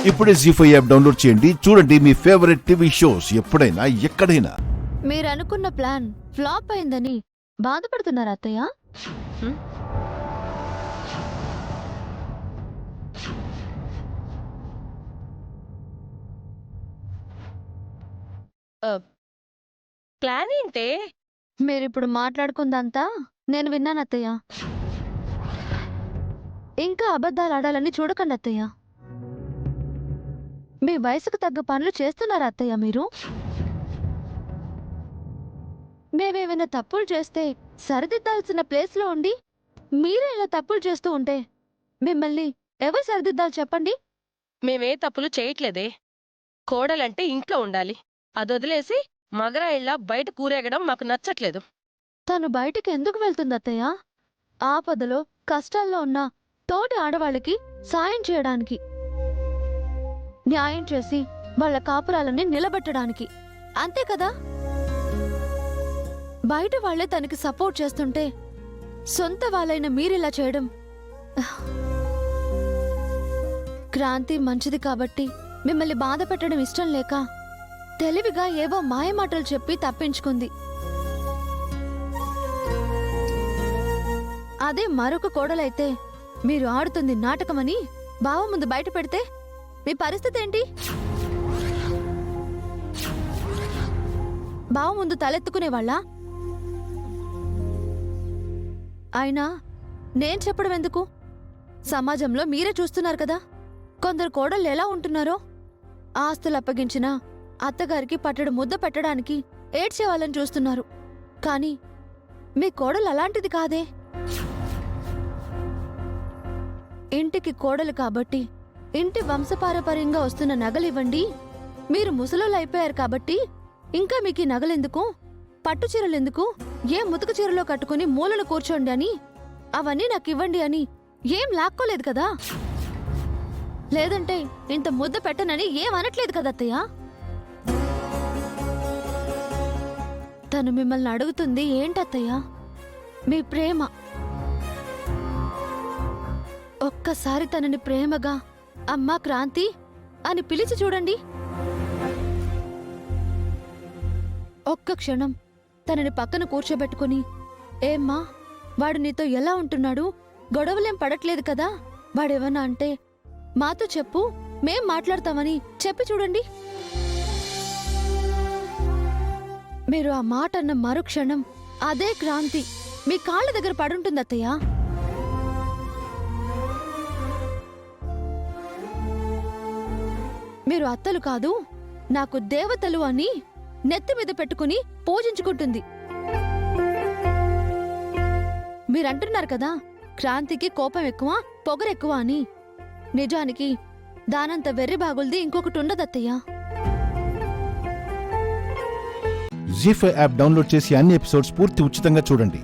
ఇప్పుడే జీ5 app download చేయండి. చూడండి మీ ఫేవరెట్ టీవీ షోస్ ఎప్పుడైనా ఎక్కడైనా. మీరు అనుకున్న ప్లాన్ ఫ్లాప్ అయిందని బాధపడుతున్నారా అత్తయ్య? ప్లాన్ ఏంటే? మీరిప్పుడు మాట్లాడుకుందంతా నేను విన్నాను అత్తయ్య. ఇంకా అబద్ధాలు ఆడాలని చూడకండి అత్తయ్య. మీ వయసుకు తగ్గ పనులు చేస్తున్నారా అత్తయ్య మీరు? మేమేమైనా తప్పులు చేస్తే సరిదిద్దాల్సిన ప్లేస్లో ఉండి మీరే ఇలా తప్పులు చేస్తూ ఉంటే మిమ్మల్ని ఎవరు సరిదిద్దాలి చెప్పండి? మేమే తప్పులు చేయట్లేదే. కోడలంటే ఇంట్లో ఉండాలి, అదొదిలేసి మగరాయిళ్ళ బయట కూరేగడం మాకు నచ్చట్లేదు. తను బయటికి ఎందుకు వెళ్తుంది అత్తయ్య? ఆపదలో కష్టాల్లో ఉన్న తోటి ఆడవాళ్ళకి సాయం చేయడానికి, న్యాయం చేసి వాళ్ళ కాపురాలని నిలబెట్టడానికి, అంతే కదా? బయట వాళ్లే తనకి సపోర్ట్ చేస్తుంటే సొంత వాళ్ళైన మీరిలా చేయడం. క్రాంతి మంచిది కాబట్టి మిమ్మల్ని బాధ పెట్టడం ఇష్టం లేక తెలివిగా ఏవో మాయమాటలు చెప్పి తప్పించుకుంది. అదే మరొక కోడలైతే మీరు ఆడుతుంది నాటకమని బావ ముందు బయట పెడితే మీ పరిస్థితి ఏంటి? బావ ముందు తలెత్తుకునేవాళ్ళా? అయినా నేను చెప్పడం ఎందుకు? సమాజంలో మీరే చూస్తున్నారు కదా కొందరు కోడళ్ళు ఎలా ఉంటున్నారో. ఆస్తులు అప్పగించిన అత్తగారికి పట్టడు ముద్ద పెట్టడానికి ఏడ్చేవాళ్ళని చూస్తున్నారు. కానీ మీ కోడలు అలాంటిది కాదే. ఇంటికి కోడలు కాబట్టి ఇంటి వంశపారపర్యంగా వస్తున్న నగలివ్వండి, మీరు ముసలోళ్ళు అయిపోయారు కాబట్టి ఇంకా మీకు ఈ నగలెందుకు, పట్టు చీరలెందుకు, ఏ ముతుకు చీరలో కట్టుకుని మూలను కూర్చోండి అని, అవన్నీ నాకు ఇవ్వండి అని ఏం లాక్కోలేదు కదా. లేదంటే ఇంత ముద్ద పెట్టనని ఏం అనట్లేదు కదా అత్తయ్య. తను మిమ్మల్ని అడుగుతుంది ఏంటత్తయ్య? మీ ప్రేమ. ఒక్కసారి తనని ప్రేమగా అమ్మా క్రాంతి అని పిలిచి చూడండి. ఒక్క క్షణం తనని పక్కన కూర్చోబెట్టుకుని, ఏమ్మా వాడు నీతో ఎలా ఉంటున్నాడు, గొడవలేం పడట్లేదు కదా, వాడేమన్నా అంటే మాతో చెప్పు, మేం మాట్లాడతామని చెప్పి చూడండి. మీరు ఆ మాట అన్న మరుక్షణం అదే క్రాంతి మీ కాళ్ళ దగ్గర పడుంటుంది అత్తయ్య. మీరు అత్తలు కాదు నాకు దేవతలు అని నెత్తి మీద పెట్టుకుని పూజించుకుంటుంది. మీరంటున్నారు కదా క్రాంతికి కోపం ఎక్కువ, పొగరెక్కువ అని. నిజానికి దానంత వెర్రి బాగుల్ది ఇంకొకటి ఉండదత్తయ్య. జీ5 యాప్ డౌన్లోడ్ చేసి అన్ని ఎపిసోడ్స్ పూర్తి ఉచితంగా చూడండి.